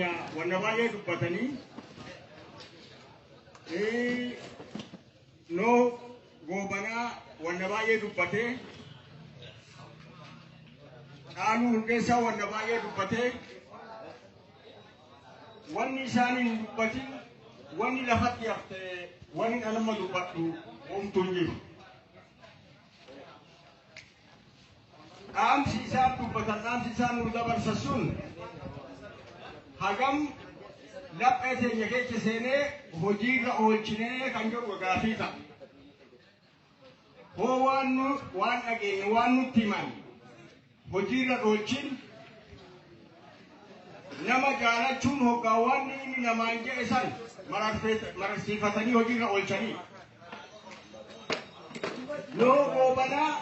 Wannabaay'ee dubbatanii noo goobanaa wannabaay'ee dubbatee Dhaaluu Hundeessaa wannabaay'ee dubbatee wanni isaaniin dubbatin wanni lafatti haftee wanni dhalama dubbadhu homtuun jiru. Dhaamsi isaan dubbatan dhaamsi isaan nu dabarsan sun hagam laphee teenya keessa seenee hojiirra oolchinee kan jedhu gaafii ta'a. Hoo waan dhageenye waan nutti himan hojiirra oolchin nama jaalachuun hoggaawwan inni namaan jedhe san mararsiifatanii hojiirra oolchanii. Noo goobanaa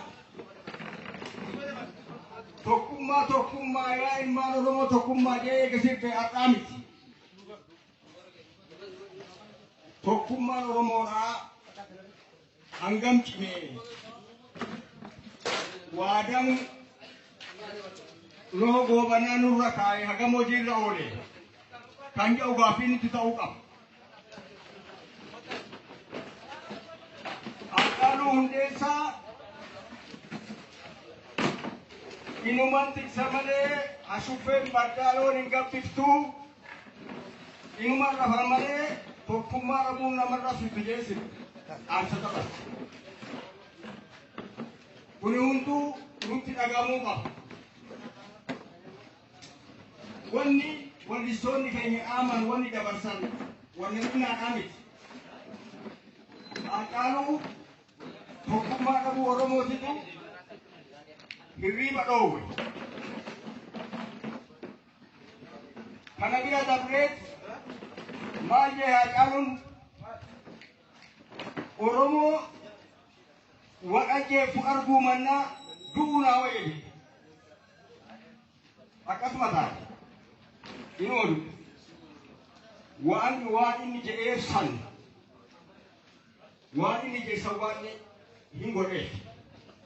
tokkummaa yaa ilmaan Oromoo tokkummaa jee eegasirte har'aa miti. Tokkummaan Oromoodhaa hangam cimee waadaan noo goobanaa nurra kaa'e hagam hojiirra oole kan jedhu gaaffii nuti ta'uu qaba. Dhaaluu Hundeessaa inuman tiksa malee ashuffeen baddaloon hin gabbiftuu inuman rafa malee tokkummaa dhabuun namarra fitu jeessi dhaamsa taphata. Kuni hunduu nutti dhagamuu qaba. Wanni wallistoonni keenya dhaaman wanni dabarsan wanni dhinaadhaa miti. Dhaaluu tokkummaa dhabuu Oromootitu hirriba dhoowwe. Kana bira dabreet maal jee Dhaaluun Oromoo wadhajeefu arguu mannaa du'uu naa wayye. Akkasuma taate hin oolu waan inni jedheef san waan inni jeessan waan hin godheef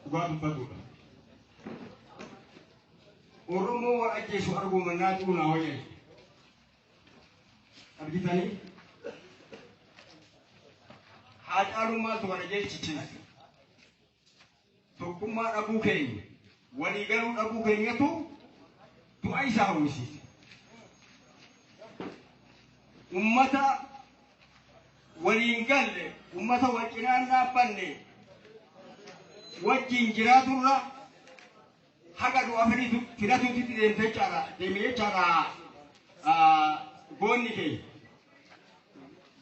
dhugaa dubbatudha. Oromoo wadhajeefu arguu mannaa du'uu naa wayye. Argitanii Dhaaluun maaltu kana jechichina tokkummaa dhabuu keenya waliigaluu dhabuu keenyatu du'a isaa hawwisiisa. Ummata waliin galle ummata wal cinaan dhaabbanne wajjin jiraaturra haga du'a fidatuutti deemee jechaadha goonni keenya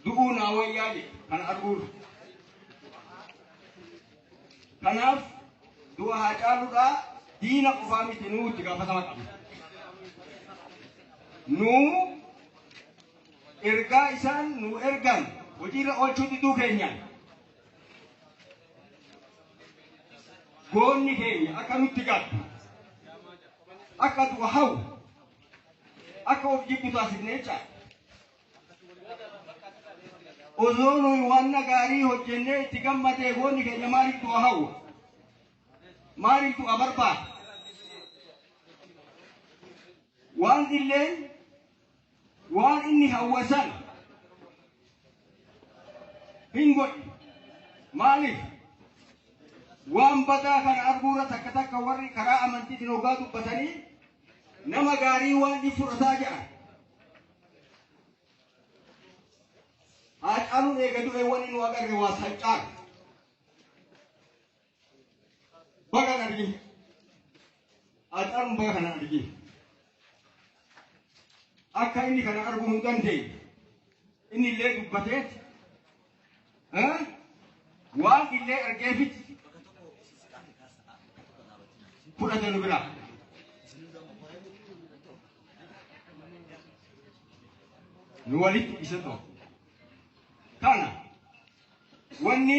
du'uu naa wayyaa jedhe kan arguudha. Kanaaf du'a Dhaaluudhaa diina qofaa miti nuu itti gaafatama qabna. Nuu ergaa isaan nu ergan hojiirra oolchuu diduu keenyaan goonni keenya akka nutti gaddu akka du'a hawu akka of jibbu taasifnee jecha osoo nuyi waan gaarii hojjennee itti gammadee goonni keenya maaliif du'a hawu maaliif du'a barbaada waan illeen waan inni hawwasan hin godhe maaliif waan badaa kana arguurra takka warri karaa amantiitiin hoggaa dubbatanii nama gaarii waan inni fudhataa jedhan. Dhaaluun eega du'e wanni nu agarre waa sancaara. Baga kan arginu. Dhaaluun baga kana arginu. Akka inni kana arguu hin dandeenye inni illee dubbateet waan illee argeefiti fudhate nu biraa. Nu walitti isa ta'u. Kana wanni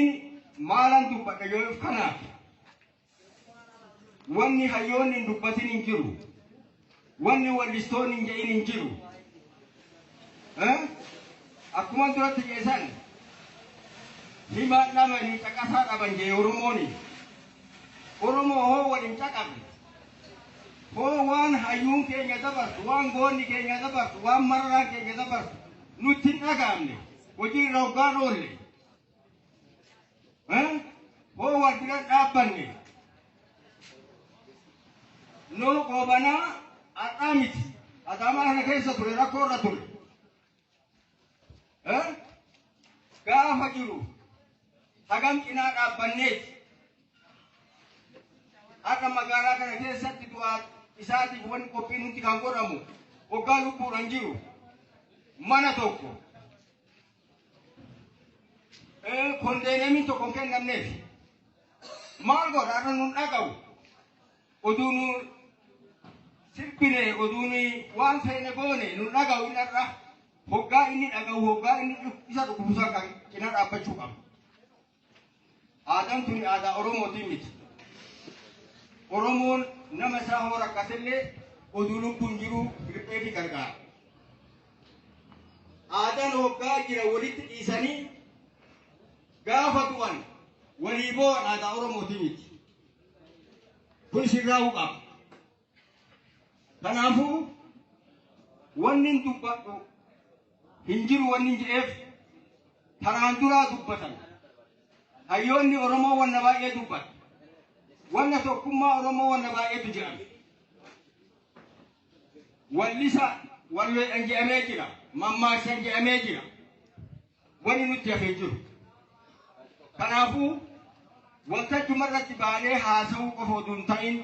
maalan dubbadha yoo kanaaf wanni hayyoonni hin dubbatin hin jiru wanni wallistoonni hin jedhin hin jiru. Akkuma duratti jeesan himaan dhabanii caqasaa dhaban jee Oromooni Oromoo hoo waliin caqabne هو وان هيون كي يدبر وان غوني كي يدبر وان مرة كي يدبر نوتين أقامني وجي روغان أولي ها هو وردنا أبني نو قبنا أتامت أتاما أنا كيسة تولي ركورة تولي ها كاف جرو هجم إنا أبنيت أكا مغارا كنا كيسة تدوات إساتي بوان كوبين هنتي كانغورامو وقالوا بورانجيرو mana tokko kondenemin to kon ken namne mal go dara nun dagaw odunu sirpine oduni wan fene gone nun dagaw inarra hogga ini dagaw hogga ini isa do kusa kan kina da bachu kam adam tuni ada oromo timit oromon nama sahora kaselle odunu kunjiru birpedi karga Adan hogga jira walitti dhiisanii gaafa du'an walii boo'an aadaa Oromootii miti. Kun sirraa'uu qaba. Kanaafuu wanni hin dubbadhu hin jiru wanni hin jedheef taraan duraa dubbatan. Hayyoonni Oromoo wanna baay'ee dubbatu. Wanna tokkummaa Oromoo wanna baay'eetu jiran. Wallisa walweedhan jedhamee jira. Mamma sanji amejira wani nuti afejiru kanafu wanta jumarratti baane haasa'uu qofa odun ta'in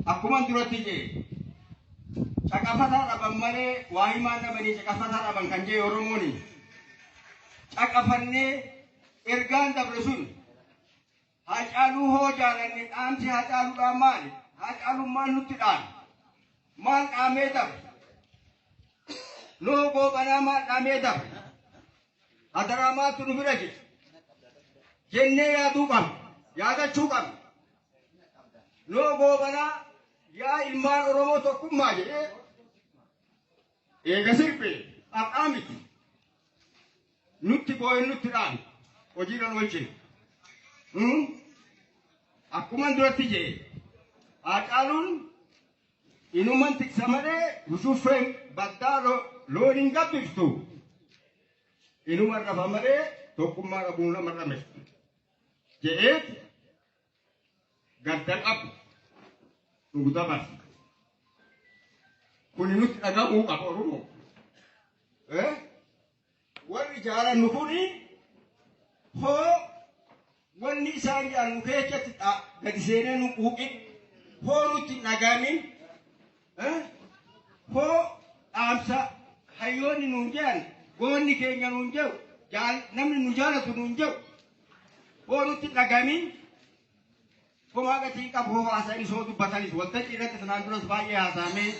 akkuma duratti je caqafata dhaban malee waa himaan dhabanii caqafata dhaban kan jee Oromooni caqafannee ergaan dabre sun Haacaaluu hoo jaalanne dhaamsi Haacaaluudhaan maali Haacaalummaan nutti dhaan maal dhaamee dabre logo banama nameda adarama tunu biraje jenne ya dukam ya da chukam logo bana ya ilman oromo to kumma je e gasirpe amit nutti boy nutti dan ojiran wolche akuman durati je aqalun inuman tiksamare usufem badalo loading gabiftu inu marra famare tokkummaa qabuuna marrame je'eet gaddan qabu dhugdamas kuni nuti dhagahamuu qaba Oromoo warri jaaran nu kuni hoo wanni isaan jedhan nu keessatti gadi seenee nu quuqi hoo nuti dhagaamin hoo amsa hayyoonni nuun jedhan goonni keenya nuun jedhu namni nu jaalatu nuun jedhu hoo nutti dhagamin homaa gatii qabu hoo haasa'anii soo dubbatanis waltajjii irratti sanaan duras baay'ee haasa'amee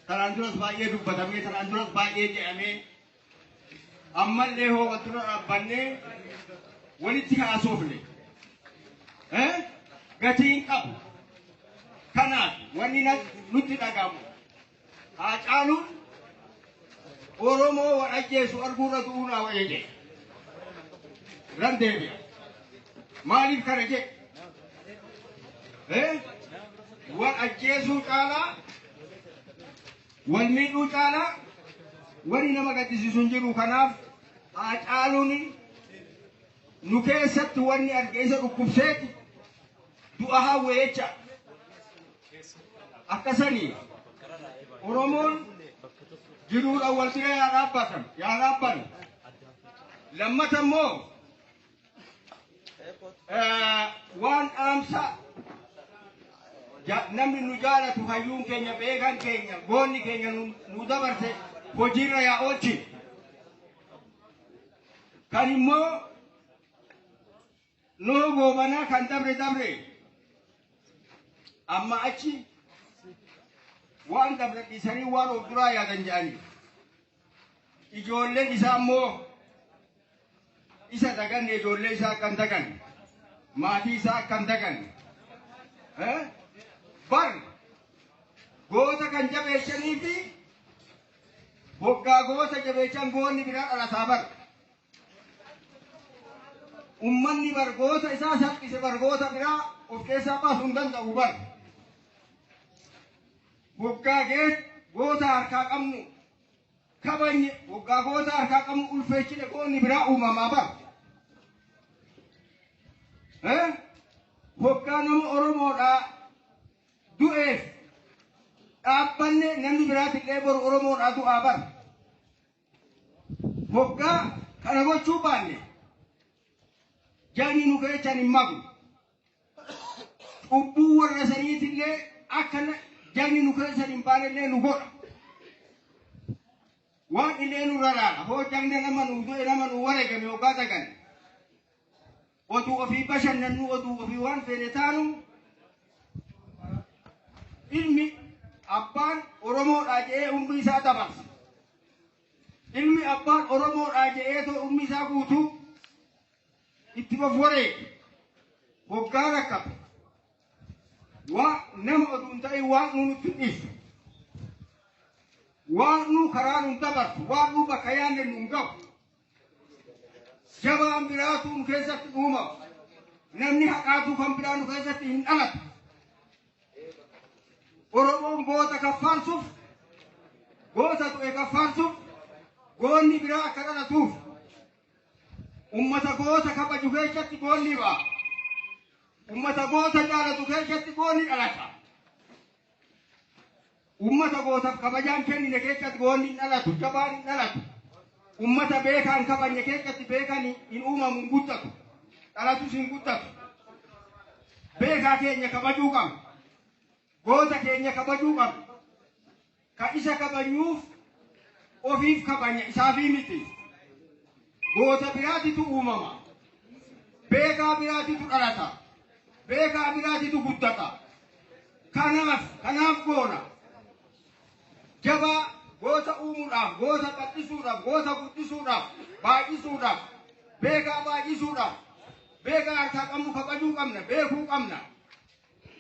sanaan duras baay'ee dubbatamee sanaan duras baay'ee jedhamee ammallee hoo waltura dhaabbannee walitti haasofne gatiin qabu kanaaf wanni nutti dhagamu Haacaaluun Oromoo wajjeesu arguurra du'uunaa wa'ee jedhe ran deebi'a maaliif kana jedhe wal ajjeesuu caalaa wal miidhuu caalaa wani nama gaddisiisu hin jiru kanaaf Haacaaluun nu keessatti wanni argeessa dhukkubseeti du'a hawwe jecha akkasanii Oromoon jiruudha wal bira yaa dhaabban lammata immoo waan dhaamsa namni nu jaalatu hayyuun keenya beekan keenya goonni keenya nu dabarse hojiirra yaa oolchi kan immoo noo goobanaa kan dabre amma achi waan dabre dhiisanii waan of duraa yaadan jedhanii ijoolleen isaa immoo isa daganne ijoollee isaa akkan dagan maatii isaa akkan dagan bar goota kan jabeechanii fi hoggaa goota jabeechan goonni biraa dhalataa bar ummanni bargoota isaa salphise bargoota biraa of keessaa baasuu hin danda'u bar Woggaagee goota harkaa qabnu kabanye woggaa goota harkaa qabnu ulfeechine goonni biraa uumamaa bara. Woggaa nama Oromoodhaa du'eef dhaabbanne namni biraatillee boru Oromoodhaa du'aa bara. Woggaa kana gochuu baanne jaanii nu keechan hin magu. Ubbuu warra saniitillee akkana jaanii nu keechan hin baanellee nu godha. Waan illee nu raraadha. Hoo jangna nama nu du'e nama nu wareegame woggaa dagan. Oduu ofii bashannannu oduu ofii waan feene taanu ilmi abbaan Oromoodhaa jedhee umrii isaa dabarsa. Ilmi abbaan Oromoodhaa jedhee too umrii isaa guutuu itti of wareege. Woggaa rakkate. Waa nama oduun ta'e waan nu nutti dhiisu. Waan nu karaa nu dabarsu. Waan nu bakka yaanne nu gahu. Jabaan biraatu nu keessatti uumamu. Namni haqaatu kan biraa nu keessatti hin dhalatu. Oromoon goota kaffaalsuuf, goota du'e kaffaalsuuf, goonni biraa akka dhalatuuf. Ummata goota kabaju keessatti goonni ba'a. Ummata goota jaalatu keessatti goonni dhalata. Ummata gootaaf kabajaan kennine keessatti goonni hin dhalatu, jabaan hin dhalatu. Ummata beekaan kabanye keessatti beekaan hin uumamu hin guddatu. Dhalatus hin guddatu. Beekaa keenya kabajuu qabna. Goota keenya kabajuu qabna. Ka isa kabanyuuf ofiif kabanya isaafii miti. Goota biraatitu uumama. Beekaa biraatitu dhalata. Beekaa biraatitu guddata. Kanaaf goona. Jabaa goota uumuudhaaf, goota bal'isuudhaaf, goota guddisuudhaaf, baay'isuudhaaf, beekaa baay'isuudhaaf, beekaa harkaa qabnu kabajuu qabna, beekuu qabna.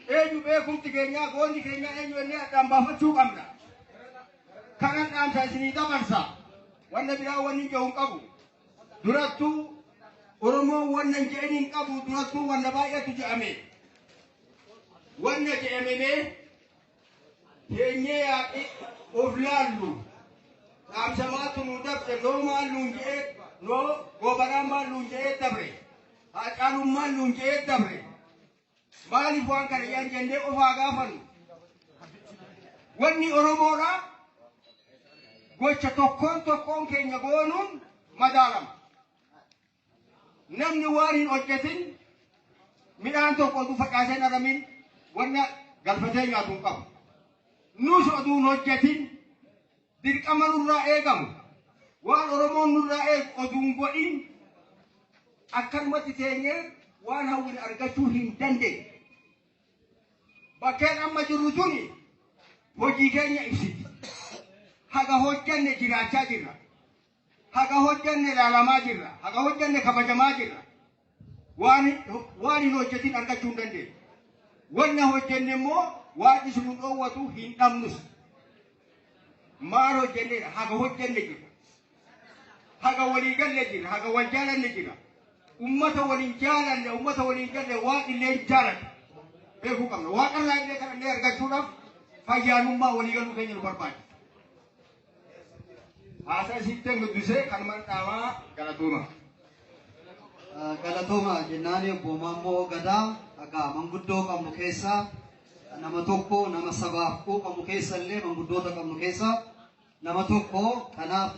Eenyu beekumti keenyaa, goonni keenyaa eenyu inni addaan baafachuu qabna. Kanan dhaamsa isinii dabarsa. Wanna biraa wanni jedhu hin qabu. Durattuu Oromoon wanna hin jedhin hin qabu. Durattuu wanna baay'atu jedhame. Wanna jedhamee keenyee yaaqi of laallu. Dhaamsamaatu nu dabde noo maal nuun jedhee noo gobaraan maal nuun jedhee dabre. Haacaalummaan nuun jedhee dabre. Maaliif waan kana yaan jennee ofaa gaafannu. Wanni Oromoodhaa gocha tokkoon keenya goonuun madaalama. Namni waan hin hojjetin midhaan tokko oduu facaasee dharamin wanna galfatee nyaatu hin qabu. Nus oduun hojjetin dirqama nurraa eegamu. Waan Oromoon nurraa eegu oduun godhin akkanumatti teenyee waan hawwin argachuu hin dandeenye. Bakkeen amma jirru tuni hojii keenya ibsiti. Haga hojjanne jiraachaa jirra. Haga hojjanne ilaalamaa jirra. Haga hojjanne kabajamaa jirra. Waan hin hojjetin argachuu hin dandeenye. Wanna hojjenne immoo waan isin dhoowwatu hin dhabnus. Maal hojjenneedha? Haga hojjenne jirra. Haga walii galle jirra. Haga wal jaalanne jirra. Ummata waliin jaalanne, ummata waliin galle waan illee jaalanne. Beekuu qabna. Waaqarraa illee kan illee argachuudhaaf fayyaanummaa walii galuu keenya nu barbaachisa. Haasaa isitti guddisee kan mandhaamaa galatooma. Galatooma jennaan Boomammoo Gadaa akka manguddoo qabnu keessaa nama tokko nama sabaaf qabnu keessa illee manguddoota qabnu keessaa nama tokko kanaaf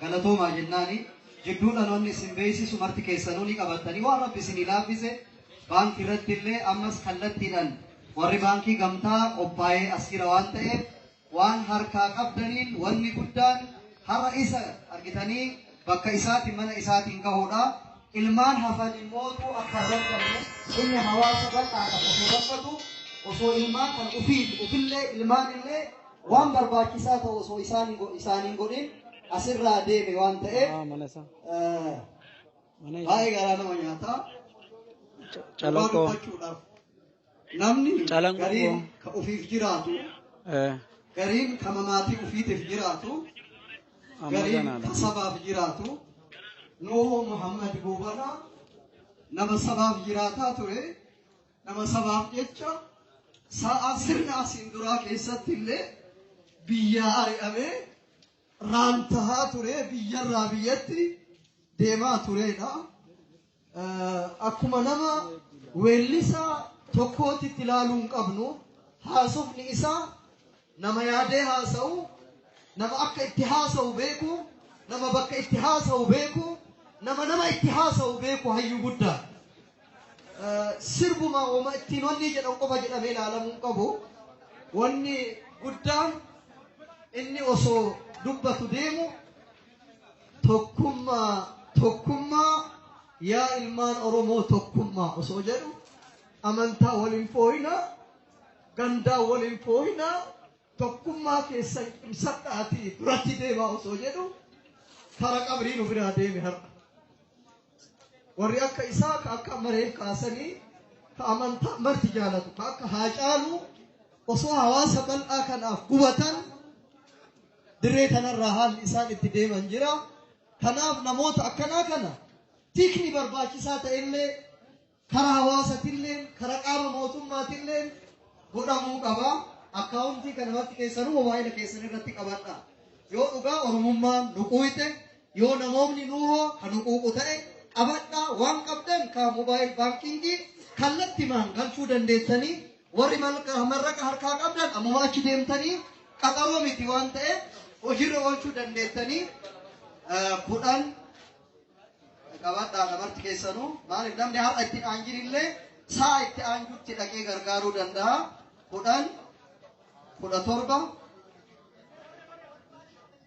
galatooma jennaani jidduudha namni isin beeksisu marti keessanuu ni qabatanii waan rabbi isinii laaffise baankii irratti illee ammas kallattiidhaan warri baankii gamtaa qophaa'ee as jira waan ta'eef waan harkaa qabdaniin wanni guddaan har'a isa argitanii bakka isaatiin mana isaatiin gahuudha. Ilmaan hafan immootu akka rakkatu inni hawaasa bal'aa kan osoo rakkatu osoo ilmaan kan ufillee ilmaan illee waan barbaachisaa ta'u osoo isaaniin godhin asirraa deeme waan ta'eef baay'ee garaa nama nyaata. Namni gariin ka ufiif jiraatu gariin ka mamaatii ufiitiif jiraatu gariin ka sabaaf jiraatu. Nuhu Muhammad Gubara nama sabaaf jiraataa ture nama sabaaf jecha sa'a sirna asiin duraa keessatti illee biyyaa ari'amee raantahaa ture biyyarraa biyyatti deemaa turedha. Akkuma nama weellisaa tokkootitti ilaaluu hin qabnu haasofni isaa nama yaadee haasa'u nama akka itti haasa'u beeku nama bakka itti haasa'u beeku nama itti haasa'u beeku hayyuu guddaa. Sirbuma wama ittiin wanni jedhan qofa jedhamee ilaalamuu hin qabu. Wanni guddaan inni osoo dubbatu deemu tokkummaa yaa ilmaan Oromoo tokkummaa osoo jedhu amantaa waliin fooyinaa gandaa waliin fooyinaa tokkummaa keessan ibsadhaatii duratti deemaa osoo jedhu kara qabrii nu biraa deeme har'a. Warri akka isaa ka akka maree kaasanii ka amantaa marti jaalatu ka akka Haacaaluu osoo hawaasa bal'aa kanaaf gubatan dirree kanarraa haalli isaan itti deeman jira. Kanaaf namoota akkanaa kana tikni barbaachisaa ta'ellee karaa hawaasatillee karaa qaama mootummaatillee godhamuu qaba. Akkaawuntii kanamatti keessanuu mobaayila keessan irratti qabadha. Yoo dhugaa Oromummaan nuquuyte yoo namoonni nuuroo kan nuquuqu ta'e qabadha. Waan qabdan ka mobaayil baankingii kallattimaan galchuu dandeessanii warri marraqa harkaa qabdan ammuma achi deemtanii qaxaroo miti waan ta'e hojiirra oolchuu dandeessanii kudhan qabadhaa namarti keessanuu maaliif namni har'a itti aanjirillee sa'a itti aanjutti dhaqee gargaaruu danda'a. kudha torba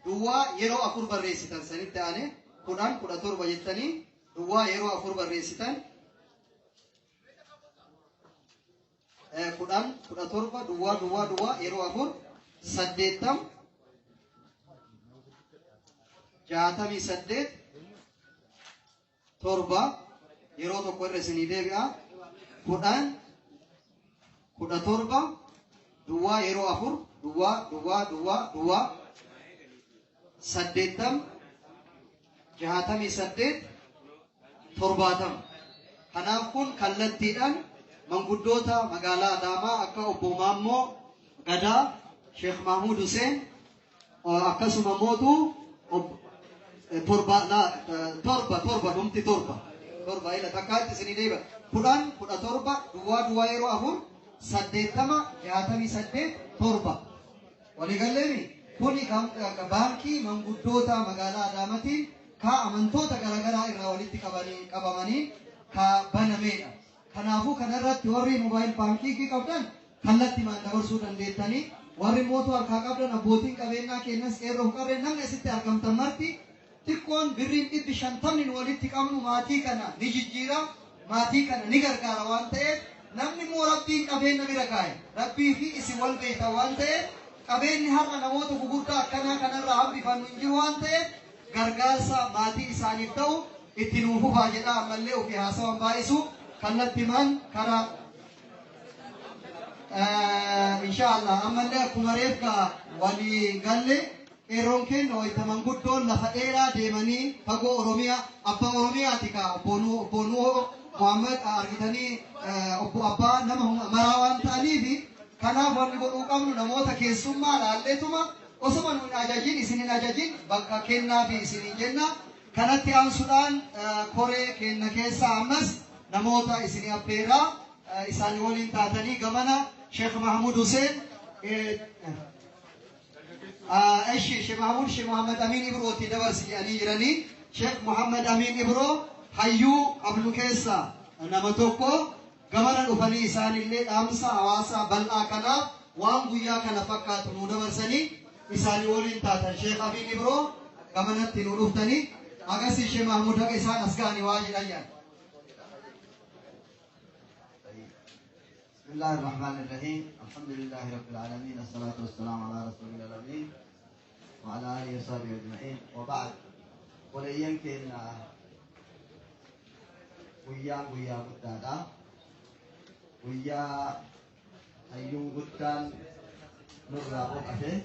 duwwaa yeroo afur barreessitan sanitti aane kudha torba jettanii duwwaa yeroo afur barreessitan kudha torba duwwaa yeroo afur 80 68 torba yeroo tokko irra isinii deebi'a. kudha torba duwwaa yeroo afur duwwaa 80 68 70. Kanaaf kun kallattiidhaan manguddoota magaalaa Adaamaa akka obbo Maammoo Gadaa, Sheekh Mahmud Hussein akkasuma mootu torba ila takkaatti isinii deebi'a. kudha torba duwwaa yeroo afur 80 68 torba. Waliigalleemi kuni baankii manguddoota magaalaa Adaamaatiin ka amantoota garaagaraa irraa walitti qabamanii ka banameedha. Kanaafuu kanarratti warri mobaayil baankii qabdan kallattimaan dabarsuu dandeettanii warri mootuu harkaa qabdan abbootiin qabeenyaa keenyas qeerroo qabeen namni asitti argamtan marti xiqqoon birriin 50 walitti qabnu maatii kana ni jijjiira maatii kana ni gargaara waan ta'eef namni moo rabbiin qabeenya bira kaa'e rabbii fi isin wal beekta waan ta'eef qabeenyi har'a namoota gugurdaa akkanaa kanarraa hambifannu hin jiru waan ta'eef gargaarsa maatii isaaniif ta'u itti nuuf hufaa jedha. Ammallee ofii haasawan baay'isu kallattimaan karaa inshallah ammallee akkuma reefka walii galle qeerroon keenya wayita manguddoon lafa dheeraa deemanii fagoo Oromiyaa abbaa Oromiyaati ka obboonuu Muhammad argitanii obbo abbaa nama maraa waan ta'aniif kanaaf wanni godhuu qabnu namoota keessummaa laalleetuma osoma nu hin ajajin isin hin ajajin bakka kennaa fi isin hin jenna. Kanatti aansuudhaan koree kenna keessa ammas namoota isin affeeraa isaan waliin taatanii gamana Sheekh Mahmud Hussein Sheikh Mahmud Sheikh Muhammad Amin Ibrooti dabarsi jedhanii jiranii. Sheikh Muhammad Amin Ibroo hayyuu qabnu keessa nama tokko gamana dhufanii isaanillee dhaamsa hawaasa bal'aa kanaaf waan guyyaa kana fakkaatu nu dabarsanii isaanii waliin taatan Sheikh Amin Ibroo gamanatti nu dhuftanii agarsiis Sheikh Mahmud haqa isaan as ga'anii waa jedhan jedhan. بسم الله الرحمن الرحيم الحمد لله رب العالمين الصلاة والسلام على رسول الله الأمين وعلى آله وصحبه أجمعين وبعد وليين كنا ويا قدادا ويا أيون قدان نرى وقفه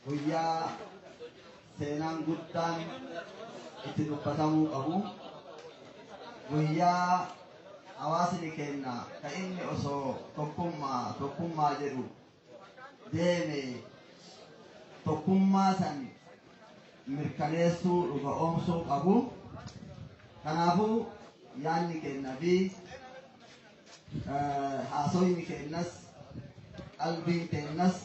ويا سينان قدان اتنقطمو أبو ويا hawaasni kenna ka inni osoo tokkummaa jedhu deeme tokkummaa san mirkaneessuu dhuga oomsuu qabu. Kanaafuu yaanni kenna fi haasoyni kennas qalbiin kennas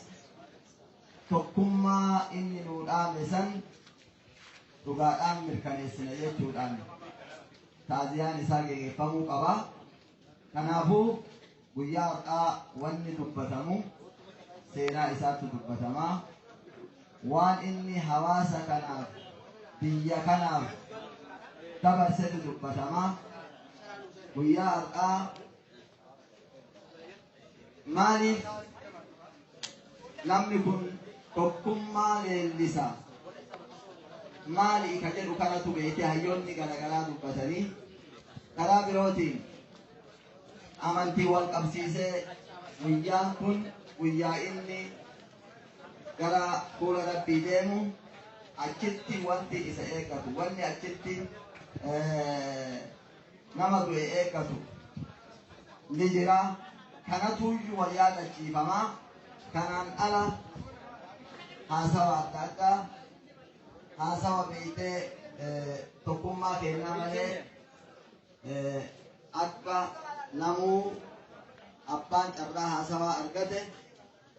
tokkummaa inni nuu dhaame san dhugaadhaan mirkaneessina jechuudhaan taaziyaan isaa geggeeffamuu qaba. Kanaafuu guyyaa har'aa wanni dubbatamu seenaa isaatti dubbatamaa waan inni hawaasa kanaaf biyya kanaaf dabarsetu dubbatamaa. Guyyaa har'aa maaliif namni kun tokkummaa leellisa maali ka jedhu kanatu beekte hayyoonni garagaraa dubbatanii karaa birootiin amantii wal qabsiisee guyyaan kun guyyaa inni gara fuula rabbii deemu achitti wanti isa eeggatu wanni achitti nama du'e eeggatu ni jira. Kanatuyyuu wal yaadachiifamaa. Kanaan ala haasawa adda addaa haasawa beeytee tokkummaa kennaa malee akka namuu abbaan carraa haasawaa argate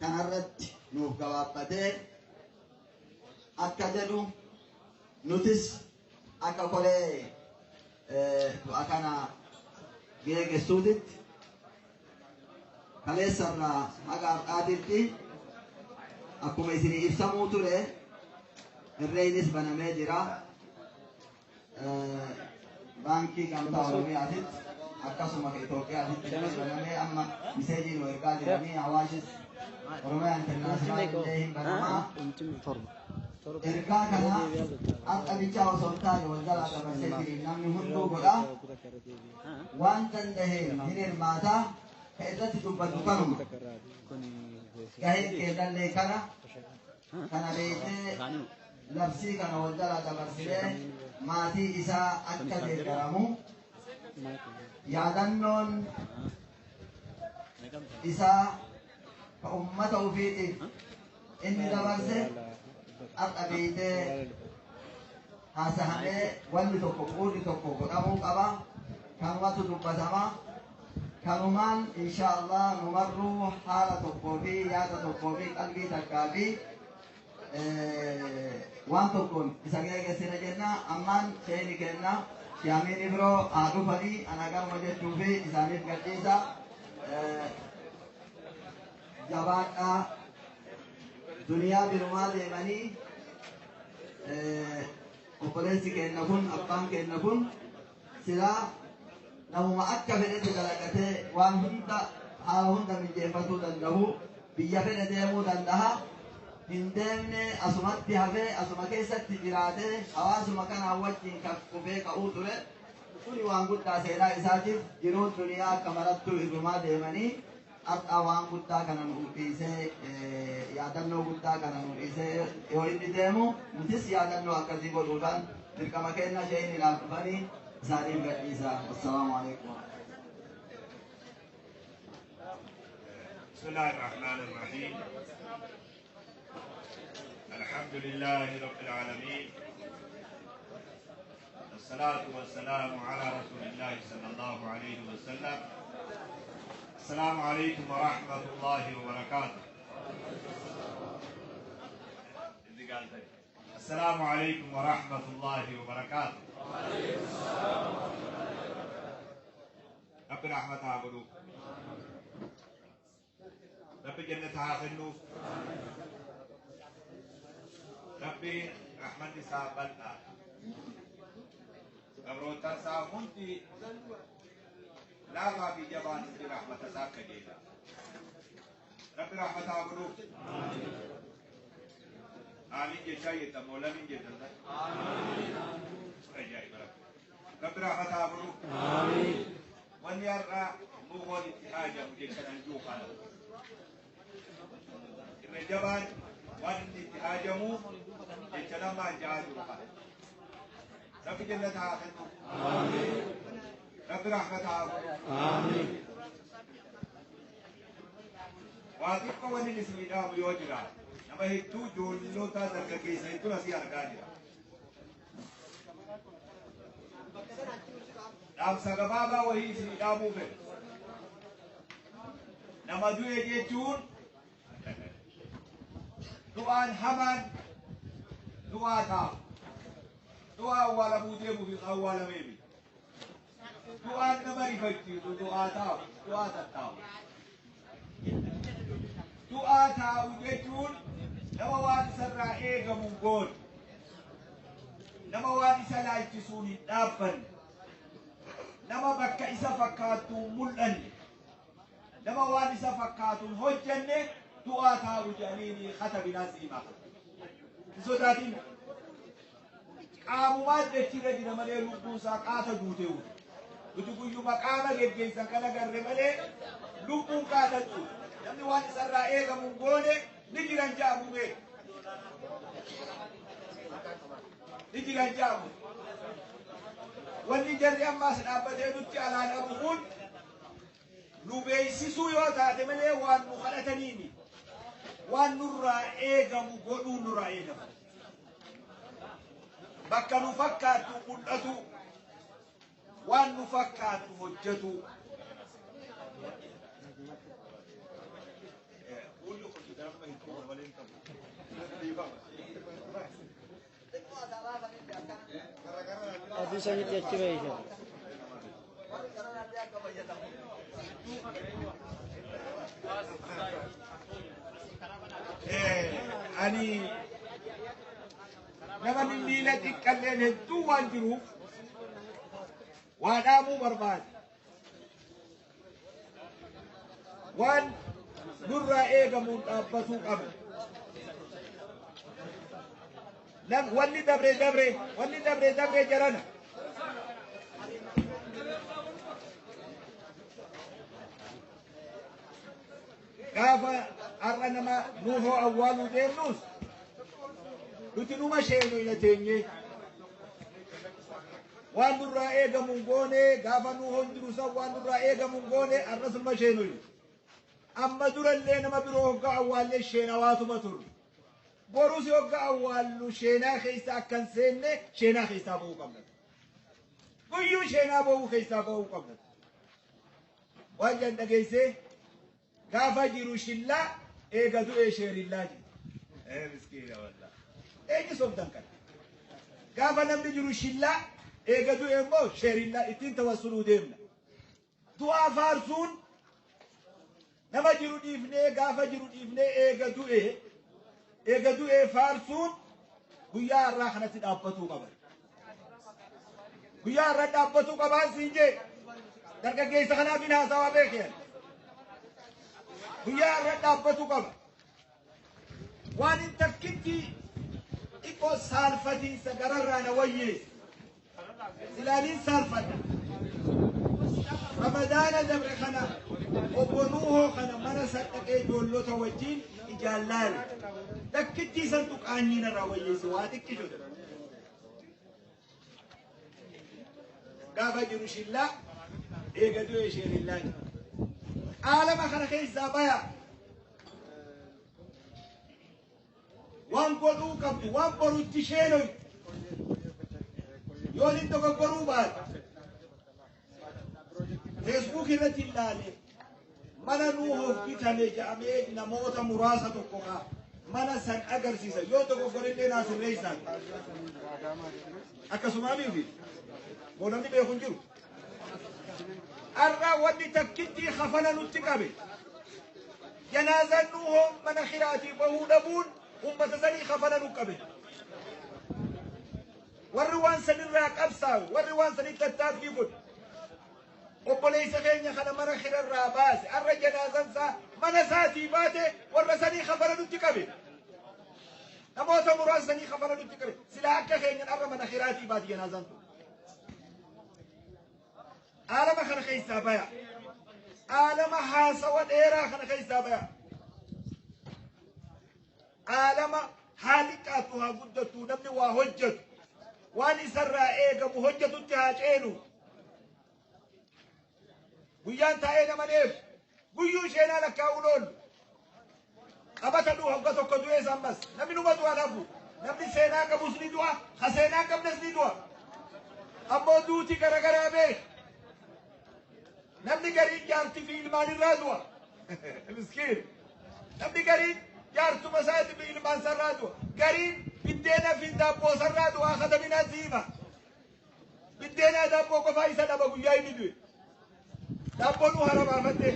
kanarratti nuuf gabaabbatee akka jedhu nutis akka kolee du'a kana geeggessuutitti kaleessarraa haga har'aatitti akkuma isinii ibsamuu ture irreenis banamee jira. Baankii gamtaa Oromiyaatitti akkasuma Itoophiyaatitti banamee amma miseejii nu ergaa jiranii Awaashis Oromiyaa Internaashinaal illee hin banamaa. Ergaa kana akka bichaa osoo hin taane wal jalaa dabarsee jiru namni hunduu godha waan danda'een hin hirmaataa. Irratti dubbatu kanuma gaheen keedallee kana beeknee labsii kana wal jalaa dabarsee maatii isaa akka deeggaramu yaadannoon isaa ka ummata ufiitiif inni dabarse akka beeknee haasahamee wanni tokko quudhi tokko godhamuu qaba. Kanumatu dubbatamaa. Kanumaan inshaallah numarruu haala tokkoo fi yaada tokkoo fi qalbii takkaa fi waan tokkoon isa geeggeessina jenna. Ammaan sheeni kenna shaamiin biroo haa dhufanii ana garuma jechuu fi isaaniif gadhiisa. Jabaadhaa duniyaa birumaa deemanii obboleessi kenna kun abbaan kenna kun silaa namuma akka fedhetti dalaqatee waan hunda haala hunda mijeeffatuu danda'u biyya fedhe deemuu danda'a. Hin deemne asumatti hafee asuma keessatti jiraatee hawaasuma kanaan wajjin kufee ka'uu ture. Kuni waan guddaa seenaa isaatiif jiruun duniyaa akka marattuu irrumaa deemanii har'a waan guddaa kana nu dhiisee yaadannoo guddaa kana nu dhiisee yoo inni deemu nutis yaadannoo akkasii godhuudhaan dirqama kenna isheen ilaaf dhufanii سالم قديسة. والسلام عليكم. بسم الله الرحمن الرحيم. الحمد لله رب العالمين. الصلاة والسلام على رسول الله صلى الله عليه وسلم. السلام عليكم ورحمة الله وبركاته. السلام عليكم ورحمة الله وبركاته. ربنا رحمتها عبدو رب جنتها خنو ربي رحمتي سابلنا أمروتا سامنتي لا ما في جبان رحمة ساك جيدا رب رحمتها عبدو آمين جشاية مولا من جدا آمين رب رحمتها عبدو آمين وان يرى مغول اتحاجة مجلسة الجوخة إن الجبان وان اتحاجة مو جلسة ما جاء جوخة رب جنتها خنو آمين رب رحمتها آمين. واثق وني الاسميدام يوجرا نما هيتو جولوتا دركيس هيتو نسي ارغاجرا نام سغبابا وهي اسميدامو به نما دوي جيتون دوان حمد دواتا دوا ولا بودي بو في ولا ميبي دوان نمري فكتي دواتا دواتا تاو دواتا وجيتون نما وان سرا ايغا مونغول نما وان سلايتسوني دابن نما بكا إسا فكاتو ملن نما وان إسا فكاتو هجنة دواتا وجانيني خطب ناسيما سوداتين قاموات دچيره دي نمالي لوبو ساقاتا جوتيو وتقول مقامه جيجي سكنا غرمله لوبو كاتا جو نمني وان سرا ايغا مونغوني نيجيران جابو بي نيجيران جابو واني جري اما سنابته دوتي على نبوون لوبيسيسو يوتا دمله وان مخلتنيني وان نرى ايغا مغودو نرى ايغا بكا نفكاتو قلتو وان نفكاتو هجتو Adi sangat yakin baik. ani nama nila tikkallen heddu waan jiruuf waa dhaamuu barbaade waan nurraa eegamuun dhaabbatuu qabu wanni dabre jarana gaafa har'a nama nuuhoo awwaaluu deemnus nuti numa sheenu ina teenye waan nurraa eegamuun goone gaafa nuuhoon jiru san waan nurraa eegamuun goone har'as numa sheenu amma durallee nama biroo hogga awwaallee sheenawaatuma turre borus hogga awwaallu sheenaa keessa akkan seenne sheenaa keessaa ba'uu qabna guyyuu sheenaa ba'uu keessaa ba'uu qabna waan jan dhageessee gaafa jiru shilla eega du'e sheerillaa ji miskiina wallah eenyu sobdan kana gaafa namni jiru shilla eega du'e immoo sheerillaa ittiin tawassuluu deemna du'aa faarsuun nama jiru dhiifnee gaafa jiru dhiifnee eega du'e faarsuun guyyaa irraa kanatti dhaabbatuu qaban guyyaa irra dhaabbatuu qabaan siin jee dargaggeessa kanaaf hin haasawaa beekeen guyyaa irra dhaabbatu qaba waan hin takkitti xiqqoo saalfatiinsa gararraa na wayyeesse silaaniin saalfadha ramadaana dabre kana obbo Nuuhoo kana mana sadhaqee ijoollota wajjin ijaallaale takkitti isan tuqaanyiin irraa wayyeesse waa xiqqishu gaafa jiru shillaa eega du'e sheerillaa عالم خنا خيزا بايا وان قدو قبض وان برو تشينو يولي انتو قبرو بعد فيسبوك التي اللالي منا نوهو كتاني جامعي نموتا مراسة تقوها منا سن اگر سيسا يو تو قبرين لي ناس الرئيسان اكا سمامي في موناني بيخون جرو أرى ودي تكتي خفنا نتكابي جنازة نوهم من خيراتي وهو نبون هم تزلي خفنا نكابي والروان سنين راك أبساو والروان سنين تتاب يبون وبوليس خيني خنا من خير الراباس أرى جنازة سا من ساتي باته والرسني خفنا نتكابي نموت مراسني خفنا نتكابي سلاك خيني أرى من خيراتي باته جنازة عالم خنا خيسا بايا عالم حاسا وديرا خنا خيسا بايا عالم حالكاتها قدتو نمني وهجت واني سرى ايقا مهجت التهاجينو guyyaan taa'ee nama dheebu guyyuu sheenaa lakkaa'uun qabata du'a hogga tokko du'ee sammas namni numa du'a dhabu namni seenaa qabus ni du'a ha seenaa qabnes ni du'a ammoo duuti garagaraa beek namni gariin jaartii fi ilmaan irraa du'a miskiin namni gariin jaartuma isaati fi ilmaan sarraa du'a gariin biddeena fi daabboo sarraa du'a kadamina ziima biddeena daabboo qofaa isa dhaba guyyaa inni du'e daabboo nu harabaafatte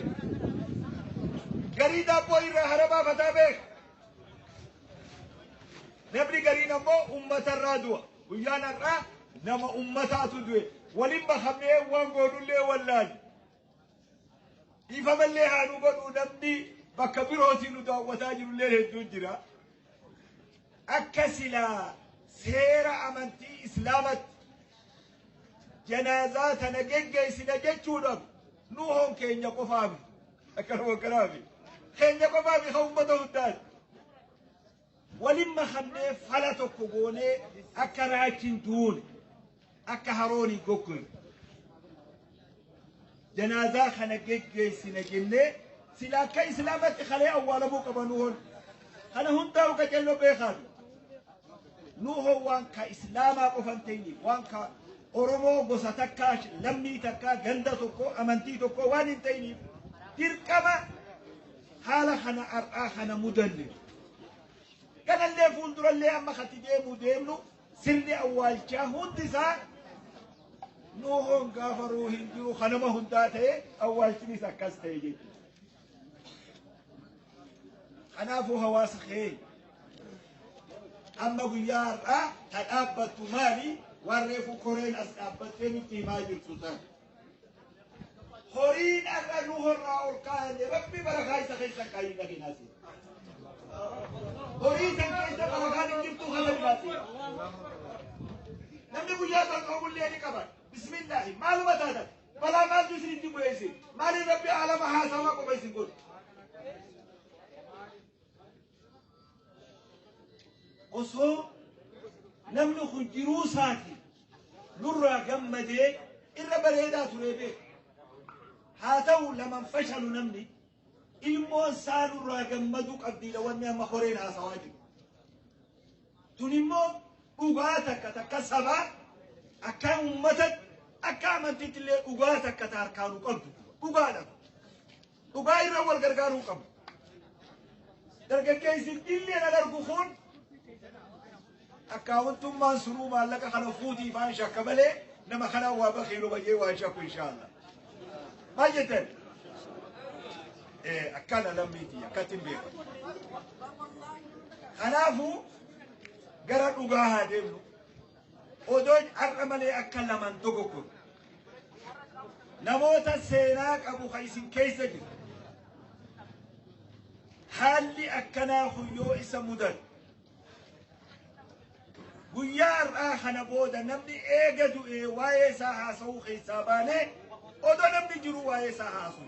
garii daabboo irraa harabaafataa beek namni gariin ammoo ummatarraa du'a guyyaan har'aa nama ummataatu du'e waliin bahamnee waan goonullee wallaali ifamallee haanu godhu namni bakka birootii nu daawwataa jirullee hedduun jira akka silaa seera amantii islaamatti janaazaa tana geggeessina jechuudhaaf nu hoon keenya qofaafi akkanuma kanaafi keenya qofaafi ka ummata hundaati waliin bahamnee fala tokko goonee akka raachiin duune akka haroonii goggoy janaaza kana geggeessina jennee sila akka islaamatti kalee awwaalamuu qabanuun kana hundaa'u qacello beekaatu nuuhoo waan ka islaamaa qofan ta'ini waan ka oromoo gosa takkaa lammii takkaa ganda tokko amantii tokko waan hin ta'iniif dirqama haala kana har'aa kana mudanne kanallee fuuldurallee amma kati deemnu sirni awwaalchaa hundi isaa nuuhoon gaafa ruuhin jiru kanama hundaa ta'e awwaalchinis akkas ta'e jechuudha. Kanaafuu hawaasa kee amma guyyaa har'aa ta dhaabbattu maali waan reefu koreen as dhaabbattee nutti himaa jirtu sana. Horiin har'a nuuhorraa ol kaa'ame rabbi barakaa isa keessa kaayii dhaginaasi. Horii san keessa barakaan hin jirtu kana biraati. Namni guyyaa tokko bullee ni qaban. بسم الله معلومة هذا بلا ما تسري تبويسي ما لي ربي عالم حاسما قبيسي قول قصو نملك جروساتي نرى جمدي إلا بريدا تريبي هاتو لمن فشلوا نمني إلمو سالوا را جمدو قبدي لو أنها مخورين هاسواجي تنمو أغاتك تكسبا akka ummata akka amantiitti illee dhugaa takka taarkaanuu qabdu dhugaadha dhugaa irra wal gargaaruu qabu dargaggeessi illee na darbu kun akkaawwantummaan sunuu maallaqa kana fuutii faan shakka malee nama kana waa bakiilu bayyee waan shakku inshaallah maal jettan akkana lammiiti akkatti hin beekamu kanaafuu gara dhugaa haa deemnu odoon har'a malee akka laman dogoggor namoota seenaa qabu ka isin keessa jiru haalli akkanaa huyyoo isa mudan guyyaa har'aa kana booda namni eega du'ee waa'ee isaa haasa'uu keessaa baanee odoo namni jiru waa'ee isaa haasa'u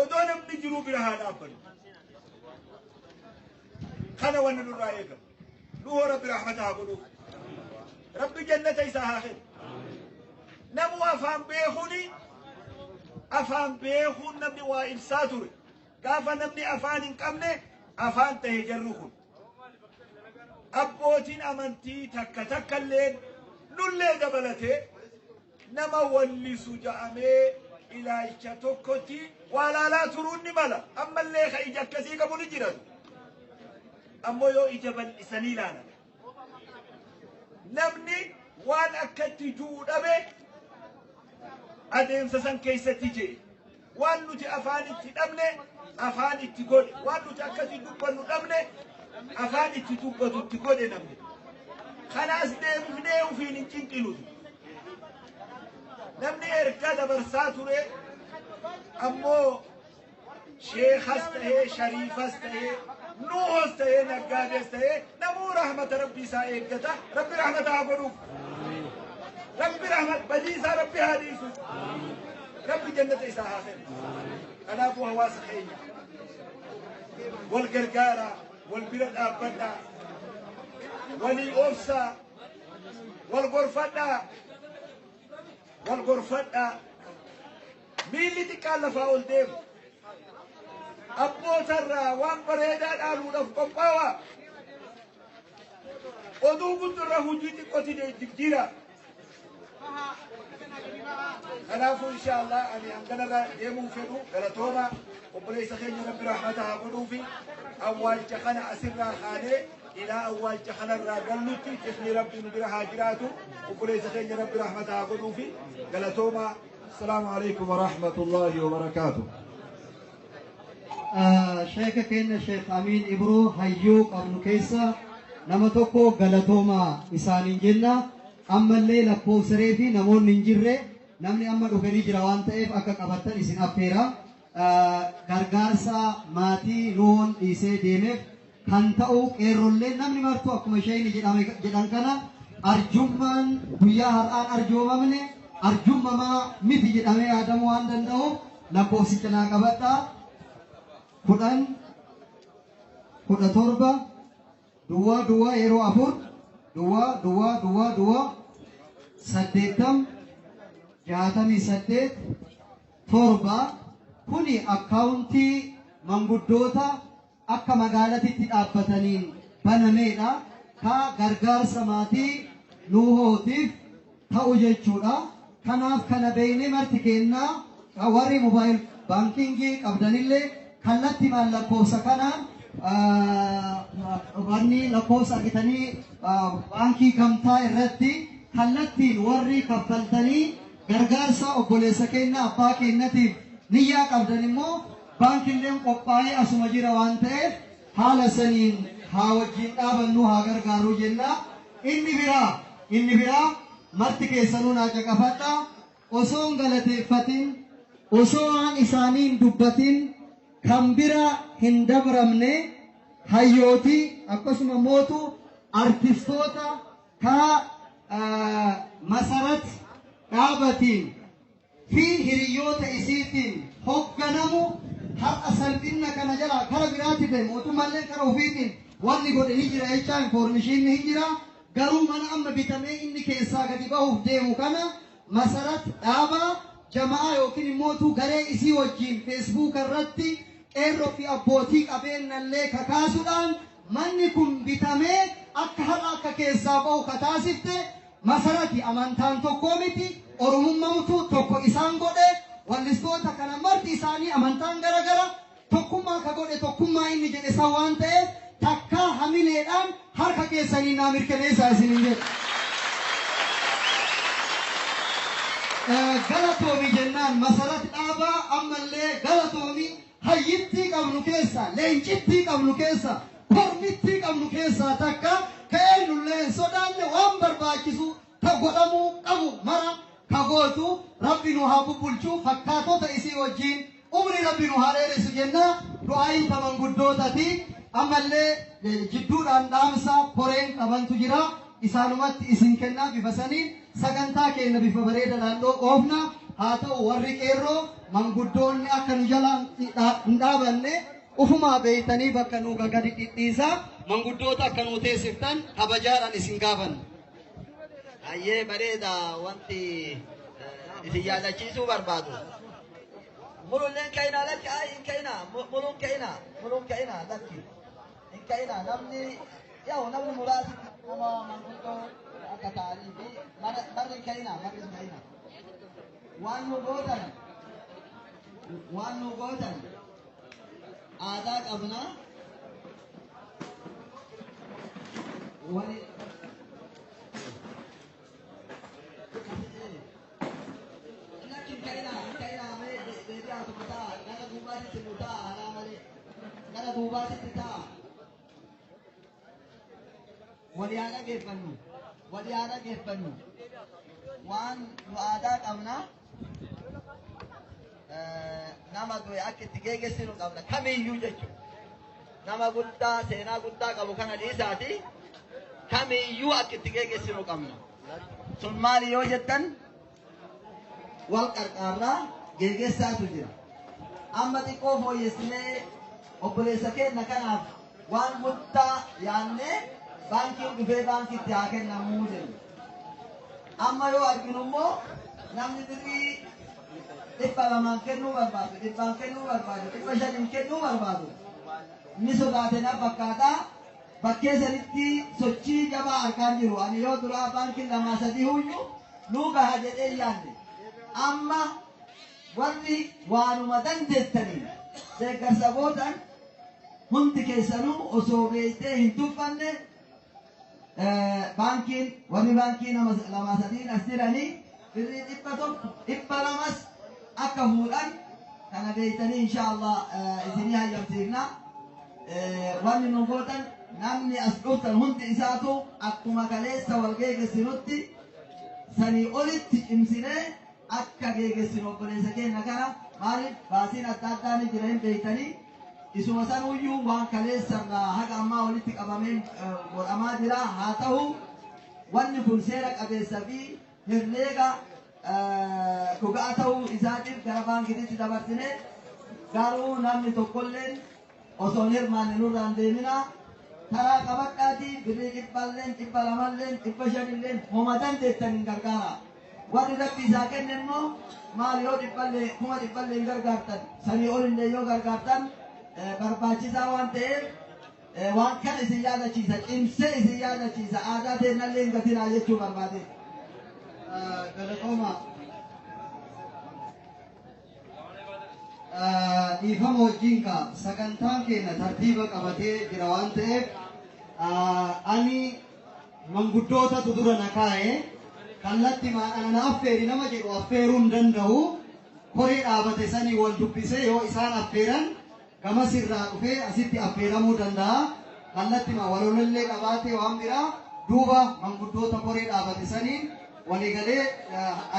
odoo namni jiru bira haa dhaabbannu kana wanni nurraa eegamu nuhoo rabbi rahmata haa godhuuf ربي جنة يساهل نمو أفهم بيخوني أفهم بيخون نبني وائل ساتوري كافا نبني أفان كمني أفان تهجرخون أبوتين أمنتي تكا تكا اللين نولي دبلتي نما ولي سجامي إلى إشتوكوتي ولا لا تروني ملا أما اللي خيجك كسيك منجرد أما يو إجابا إسانيلانا نبني وان أكدت جود أبي أدين سسن كيسة تجي وان نتي أفاني تنبني أفاني تقول وان نتي أكدت دبنو نبني أفاني تدبنو تقول نبني خلاص نبني وفي ننتين كيلو نبني إركاد برساتوري أمو شيخ استهي شريف استهي نوح استهي نقاد استهي نمو رحمة ربي سائقته ربي رحمة أبروك ربي رحمة بديسة ربي حديثه ربي جنة إساها خير أنا أبو هواس خير والقرقارة والبلد أبدا والأوفسة والغرفة miilli xiqqaan lafaa ol deemu abbootarraa waan bareedaa dhaaluudhaaf qophaa'aa oduu guddurra hujii xiqqooti jijjiira kanaafuu inshaallah ani hanganarra deemuu fedhu galatooma obboleessa keenya rabbi rahmata haa godhuufi awwaalcha kana asirraa kaanee ilaa awwaalcha kanarraa gallutti isni rabbi nu bira haa jiraatu obboleessa keenya rabbi rahmata haa godhuufi galatooma السلام عليكم ورحمة الله وبركاته شيخ كين شيخ أمين إبرو هيو قبل كيسا نمتوكو غلطوما إسانين جنة أما اللي لكو سريفي نمون ننجره نمني أما دفني جروان تأيف أكا قبطن إسين أفيرا غرغارسا ماتي نون إيسي ديمف كانتاو إيرولي نمني مرتو أكما شيني جدان كان أرجومان بيا هرآن أرجوما مني أرجوما ما ميتي جدامي آدم وان دندو لكوسي كنا قبطا Kudhan kudha torba duwwaa yeroo afur duwwaa saddeettam 68 torba kuni akkaawuntii manguddoota akka magaalatitti dhaabbataniin banameedha ka gargaarsa maatii nuuhootiif ta'u jechuudha kanaaf kana beeknee marti kennaa warri mobaayil baankingii qabdanillee kallattii lakkoofsa kanaan wanni lakkoofsa argitanii baankii gamtaa irratti kallattiin warri kaffaltanii gargaarsa obboleessa keenya abbaa keenyatiif niyyaa qabdan immoo baankiileen qophaa'ee asuma jira waan ta'eef haala saniin haa wajjin dhaabannu haa gargaaru jenna inni biraa marti keessanuu naa caqafadha osoo hin galateeffatin osoo waan isaaniin dubbatin kan bira hin dabramne hayyooti akkasuma mootu artistoota ka masarat dhaabatiin fi hiriyoota isiitiin hogganamu har'a salphinna kana jala kara biraatti ta'e mootummallee kara ofiitiin wanni godhe ni jira jechaa infoormeeshinni hin jira garuu mana amma bitamee inni keessaa gadi bahuuf deemu kana masarat dhaabaa jamaa yookiin immootu garee isii wajjiin feesbuuk irratti qeerroo fi abbootii qabeenyallee kakaasuudhaan manni kun bitamee akka har'a akka keessaa bahu kataasifte masarati amantaan tokkoo miti oromummaatu tokko isaan godhe wallistoota kana marti isaanii amantaan garagara tokkummaa ka godhe tokkummaa inni jedhe san waan ta'eef takkaa hamileedhaan harka keessanii naa mirkaneessaa isinin jedhe. Galatoomi jennaan masarati dhaabaa ammallee galatoomi hayyittii qabnu keessa leencittii qabnu keessa kormittii qabnu keessaa takka ka'eenullee hin sodaanne waan barbaachisu ta godhamuu qabu mara ka gootu rabbi nu haa bubbulchu fakkaatota isii wajjiin umri rabbi nu haa dheeressu jenna du'aayin ta manguddootati ammallee jidduudhaan dhaamsa koreen qabantu jira isaanumatti isin kennaa bifa saniin sagantaa keenya bifa bareedaadhaan oofna haa ta'u warri qeerroo manguddoonni akka nu jala hin dhaabanne ufumaa beeytanii bakka nu gadi dhidhiisaa manguddoota akka nu teessiftan kabajaadhaan isin gaafanna. Ayyee bareeda wanti isin yaadachiisuu barbaadu. Mululleen ka'inaa lakki hin ka'inaa muluun ka'inaa lakki hin ka'inaa namni namni muraasni nama manguddoo akka ta'anii fi marri ka'inaa waan nu gootan aadaa qabnaa wani lakin ka'inaa mee deebi'aa tokko ta'a gara duubaatitti nu ta'a alaa malee gara duubaatitti ta'a wali haa dhageeffannu waan nu aadaa qabnaa nama du'e akka itti geeggeessinu qabna kamiyyuu jechuudha. Nama guddaa seenaa guddaa qabu kana dhiisaati kamiyyuu akka itti geeggeessinu qabna. Sun maali yoo jettan wal qarqaarraa geeggeessaatu jira. Amma xiqqoo fooyyessinee obboleessa keenya kanaaf waan guddaa yaannee baankiin dhufee baankiitti haa kennamuu jenna. Amma yoo arginu immoo namni birrii dhibba lamaan kennuu barbaadu, dhibbaan kennuu barbaadu, dhibba shaniin kennuu barbaadu. Inni sodaate na fakkaata. Bakkee sanitti sochii jabaa argaan jiru. Ani yoo duraa baankiin lamaa sadii huyyu nuu gaha jedhee yaadde. Amma warri waanuma dandeettaniin deeggarsa gootan hundi keessanuu osoo beektee hin tuffanne baankiin warri baankii lama sadiin as jiranii birrii 100 200 akka fuudhan kana beektanii inshaallah isinii hayyamsiifna. Wanni nu gootan namni as dhuftan hundi isaatu akkuma kaleessa wal geegessinutti sanii olitti cimsinee akka geegessinu obboleessa keenya kana maaliif baasiin adda addaa ni jira hin beektanii isuma sanuyyuu waan kaleessarraa haga ammaa walitti qabameen godhamaa jira. Haa ta'u wanni kun seera qabeessa fi herreega dhugaa ta'uu isaatiif gara baankiitti dabarsine garuu namni tokkolleen osoo hirmaanne nurraan deemina karaa qabadhaatii birrii 100 200 500 homa dandeettaniin gargaara. Warri rabbi isaa kenne immoo maal yoo 100 hin gargaartan sanii olillee yoo gargaartan barbaachisaa waan ta'eef waan kana isin yaadachiisa cimsee isin yaadachiisa aadaa teennallee hin gatinaa jechuu barbaade. Galatooma dhiifama wajjin ka sagantaan keenya tartiiba qabatee jira waan ta'eef ani manguddootatu dura na kaa'e kallatti maadhana affeeri nama jedhu affeeruu hin danda'u. Horii dhaabate sanii wal dubbisee yoo isaan affeeran gamas irraa dhufee asitti affeeramuu danda'a. Kallatti walolollee qabaatee waan biraa duuba manguddoota horii dhaabate saniin waliigalee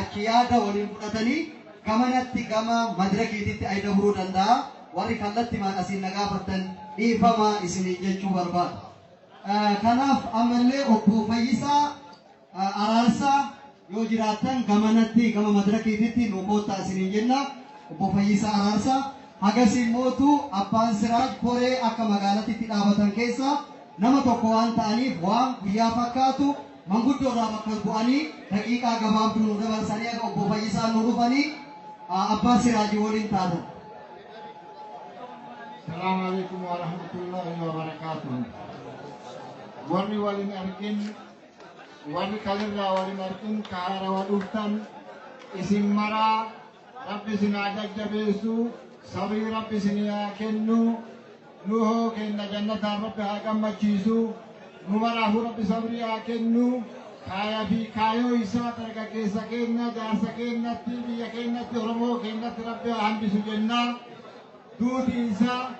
achi yaada waliin fudhatanii gamanatti gama madirakiititti ay dabruu danda'a. Warri kallatti asiin na gaafattan dhiifama isinii jechuu barbaada. Kanaaf ammallee obbo Fayyisaa Araarsaa yoo jiraattan gamanatti gama madirakiititti nu koottaa isiniin jenna. Obbo Fayyisaa Araarsaa hagasii mootu abbaan Siraaj koree akka magaalatti dhaabatan keessa nama tokko waan ta'aniif waan guyyaa fakkaatu manguddoo irraa bakka bu'anii daqiiqaa gabaabduu nu dabarsanii akka obbo Fayyisaa nu dhufanii abbaa Siraajii waliin taatan. Assalamu alaikum warahmatullahi wabarakatuh. Warri waliin argin warri kalirraa waliin argin kaara wadhuftan isin maraa rabbi isin haa jajjabeessu sabrii rabbi isin haa kennu nu hoo kenna jannataan rabbi haa gammachiisu nu maraafu rabbi sabrii haa kennu kaayaa fi kaayoo isaa dargaggeessa keenya jaarsa keenyatti biyya keenyatti oromoo keenyatti rabbi haa hambisu jennaa. Duuti isaa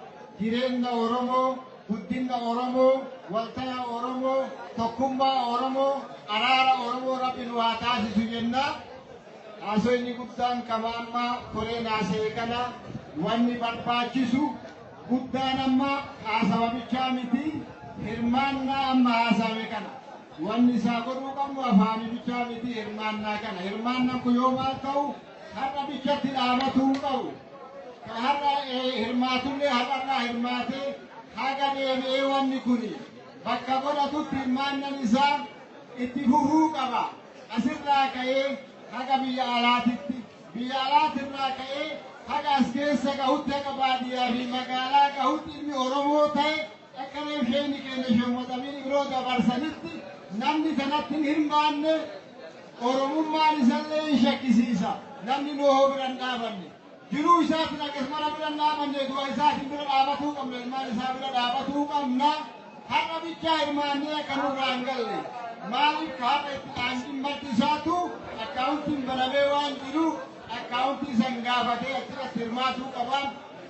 jireenya oromoo guddina oromoo waltaya oromoo tokkummaa oromoo araara oromoo rabbi nu haa taasisu jennaa. Haasoo inni guddaan kama amma koree naasee kana wanni barbaachisu guddaan amma haasawa bichaa miti hirmaannaa amma haasawee kana wanni isaa godhuu qabnu afaanii bichaa miti hirmaannaa kana hirmaannaan kun yoo maal ta'u har'a bichatti dhaabatuu qabu har'a hirmaatullee har'arraa hirmaatee haga deebi'ee wanni kuni bakka godhatutti hirmaannan isaa itti fufuu qaba asirraa ka'ee haga biyya alaatitti biyya alaatirraa ka'ee haga as keessa gahutti haga baadiyyaa fi magaalaa gahutti ilmi oromoo ta'e akka reefsheenni keenya shemmoxamiin biroo dabarsanitti namni kanatti hin hirmaanne oromummaan isallee hin shakkisiisa namni noohoo biran dhaabanne jiruu isaatiin akkasumara biran dhaabanne du'a isaatiin bira dhaabatuu qabna ilmaan isaa bira dhaabatuu qabna har'a bichaa hirmaannee akka nurraa hin galle maaliif haadha itti dhaanqiin marti isaatu akkaawuntiin banamee waan jiru akkaawuntii san gaafatee achirratti hirmaatuu qaban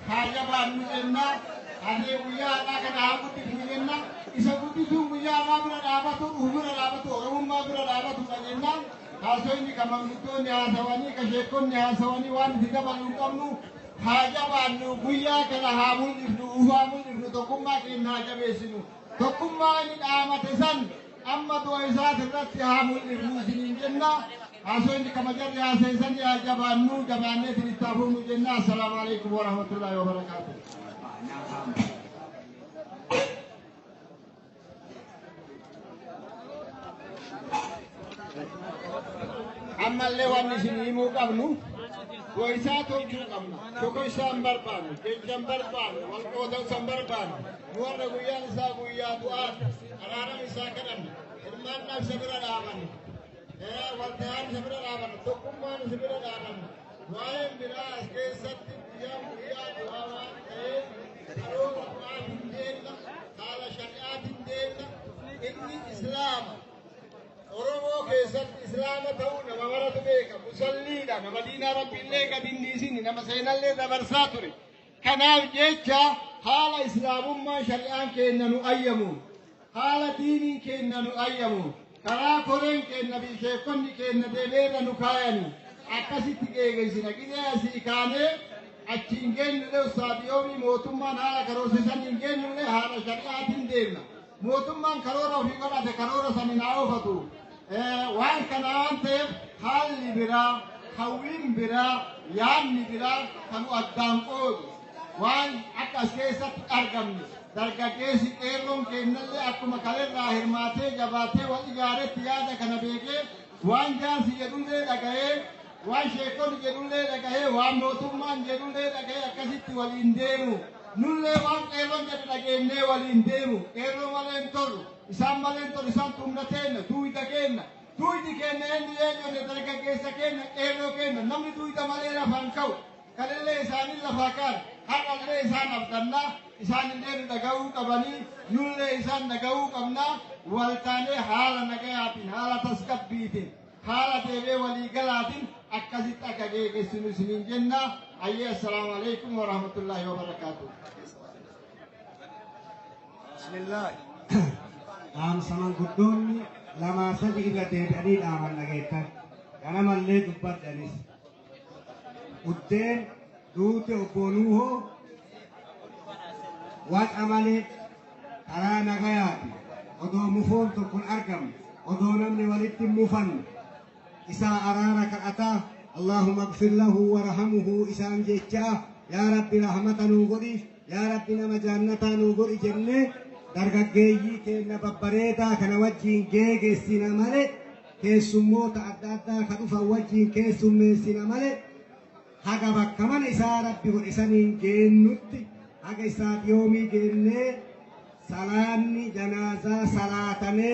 kaayya baannu jennaa harree guyyaa har'aa kana haa guddifnu jenna isa guddisuun guyyaa har'aa bira dhaabatu dhufu bira dhaabatu oromummaa bira dhaabatudha jennaan haasoo inni ka manguddoonni haasawanii ka sheekonni haasawanii waan itti dabaluu qabnu haa jabaannu guyyaa kana haa mul'ifnu ufaa mul'ifnu tokkummaa keenya haa jabeessinu tokkummaa inni dhaamate san amma du'a isaati irratti haa mul'ifnu isiniin jenna haasoo inni kama jarri haaseessanii haa jabaannu jabaanneetiin itti hafuunu jenna. Assalaamu alaikum warahmatullahi wabarakatuh. Ammallee waan isin himuu qabnu وإساءة تلقمنا شكو إسان بربان جيجان بربان والقوة سنبربان نورنا قيان إساء قيان دعان أرانا إساء كرم إرمان نفس سبرا دابان والتهان سبرا دابان تقمان سبرا دابان وائم براس كيسات قيام قيان دعوان كروب دعان دينا قال شريعات دينا إني إسلام Oromoo keessatti islaama ta'uu nama maratu beeka musalliidha nama diinaa rabbiillee gadi hin dhiisini nama seenallee dabarsaa ture kanaaf jecha haala islaamummaa shari'aan kenna nu ayyamu haala diiniin kenna nu ayyamu karaa koreen kenna fi sheekonni kenna deemeerra nu kaayani akkasitti geegeessina qidee asii kaanee achiin geenyullee ustaadiyoomii mootummaan haala karoorsisan hin geenyullee haala shari'aatiin deemna mootummaan karoora ofii godhate karoora sanin haa oofatu waan kana waan ta'eef haalli biraa hawwiin biraa yaadni biraa kanu addaan qoodu waan akka as keessatti argamne dargaggeessi qeerroon kennallee akkuma kaleerraa hirmaatee jabaatee wal ijaaretti yaada kana beekee waan jaarsi jedhullee dhaga'ee waan sheekonni jedhullee dhaga'ee waan mootummaan jedhullee dhaga'ee akkasitti waliin deemu nullee waan qeerroon jedhu dhageenyee waliin deemu qeerroo malee hin torru isaan malee hin torru isaan humna teenna duwida kenna duwidi kenna inni eenyonne dargaggeessa kenna qeerroo kenna namni duwida malee lafaan ka'u kalillee isaanii lafaa kaan har'allee isaan abdannaa isaan illee nu dhaga'uu qabanii nullee isaan dhaga'uu qabnaa waltaanee haala nagayaatiin haala tasgabbiitiin haala deebee waliigalaatiin akkasitti akka geeggeessinu isiniin jennaa ayyee assalaamu alaikum warahmatullaahi wabarakaatuh. Bismillah. Saman guddoonni lamaa sadi irra deebi'anii dhaaman dhageettan ganamallee dubbadhanis uddeen duute obboonuuhoo waqa malee karaa nagayaati odoo mufoon tokkon argamne odoo namni walitti hin mufanne isaa araara kadhataa اللهم اغفر له وارحمه إسان جيتشا يا ربي رحمة نوغري يا ربي نما جنة نوغري جنة درغجي كنا ببريتا كنا وجين جيجي سينا مالي كيسمو تعدادا كدوفا وجين كيسمو سينا مالي حاجة بكمان إسا ربي وإسانين جنوتي حاجة إسا يومي جنة سلامني جنازة صلاتني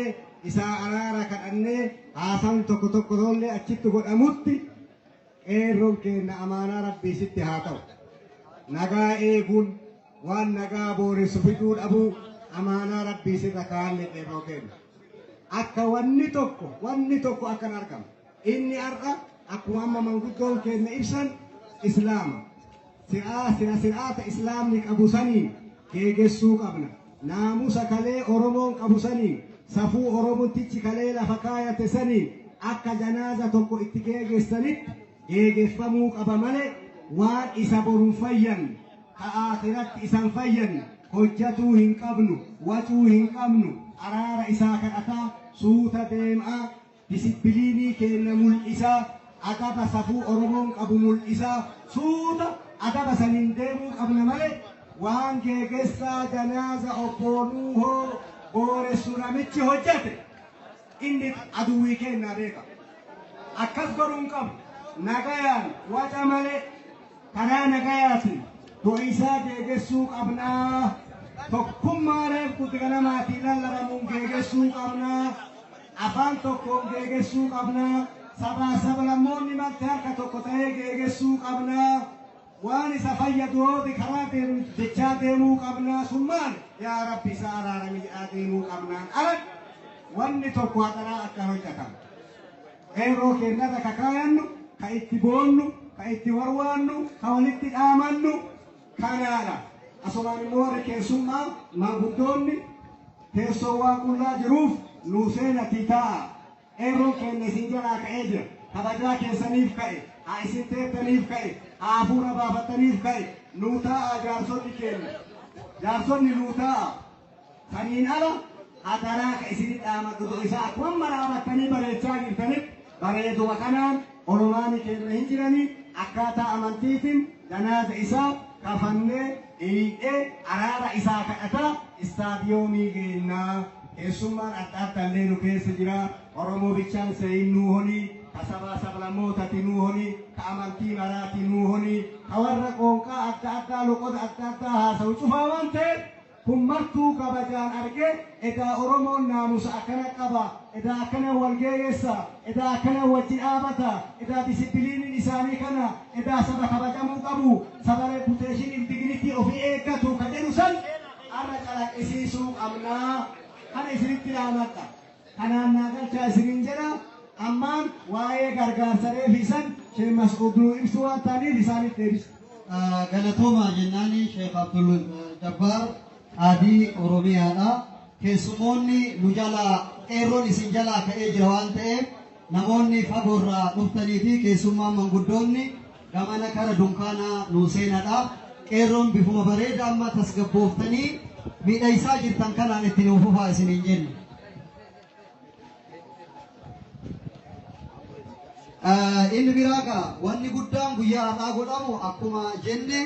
إسا أرارا كأني آسان توكو توكو دولي أجيتو قد أموتي eerroon keenya amaanaa rabbii sitti haa ta'u nagaa eeguun waan nagaa booressu fiduu dhabuu amaanaa rabbii sirra kaa'anne eerroo keenya akka wanni tokko akkan argamu inni har'a akkuma amma manguddoon keenya ibsan islaama sir'aata islaamni qabu saniin geegessuu qabna naamusa kalee oromoon qabu saniin safuu oromootichi kalee lafa kaayate saniin akka janaaza tokko itti geegessanitti geegeffamuu qaba malee waan isa boruun fayyan ka akhiratti isan fayyan hojjatuu hin qabnu wacuu hin qabnu araara isaa kadhataa suuta deemaa disipiliinii keenya mul'isaa adaba safuu oromoon qabu mul'isaa suuta adaba saniin deemuu qabna malee waan geegessaa janaaza obboonuu hoo booressu namichi hojjate inni aduwwii kennaa beeka akkas godhuun qabu nagayaan waca malee karaa nagayaatiin do'isaa geegessuu qabnaa tokkummaa reefkutti ganamaatii lallabamuun geegessuu qabnaa afaan tokkoon geegessuu qabnaa sablammoonni malte harka tokko ta'ee geegessuu qabnaa waan isa fayyadu hoobi karaa deemu jechaa deemuu qabnaa summaan yaa rabbi isa araarami jedhaa deemuu qabnaan ala wanni tokko haqaraa akka hojjetamu eeroo keenyarra kakaayannu ka itti boonnu ka itti warwaannu ka walitti dhaamannu kanaadha asumaan immoo warri keessummaa maanguddoonni teessoo waan qullaa jiruuf nuu seenatii taa'a eeroon keenya isin jalaa ka'ee jira kabajaa keessaniif ka'e haa isin teettaniif ka'e haa hafuura baafattaniif ka'e nuu taa'a jaarsonni nuu taa'a saniin ala hataraa ka isin dhaamadhu isaa akkuma maraabattanii bareechaa jirtanitti bareeduma kanaan oromaani keenya hin jiranii akkaataa amantiitiin janaaza isaa kafannee dhiidhee araara isaa kadhataa istaadiyoomii geennaa keessummaan adda addaallee nu keessa jira oromoo bichaan seeyinnuu holii kasaba sablamoota tinuuhoni ka amantii maraa tinuuhoni ka warra qoonqaa adda addaa loqoda adda addaa haasa'u cufaa waan ta'eef kun martuu kabajaan arge edaa Oromoon naamusa akkana qaba edaa akkana wal geeyyeessa edaa akkana wajjin dhaabata edaa disippiliiniin isaanii kana edaa saba kabajamuu qabu saba reputeeshiniin dignitii ofii eeggatu ka jedhu san arra calaqqisiisuu qabnaa kana isinitti dhaamadha kanaan naagalchaa isiniin jedha ammaan waa'ee gargaarsa reefisan Sheekh Mas'uuduu ibsu waan ta'aniif isaaniif deebisa. Galatooma jennaani Sheekh Abdul Jabbaar Adii Oromiyaadha. Keessumoonni nu jalaa qeerroon isin jalaa ka'ee jira waan ta'eef namoonni fagoorraa dhuftanii fi keessummaan manguddoonni gamana kara dunkaanaa nu seenadhaaf qeerroon bifuma bareedaa amma tasgabbooftanii miidhagsaa jirtan kanaan itti nuuf fufaa isiniin jenna. Inni biraa wanni guddaan guyyaa har'aa godhamu akkuma jenne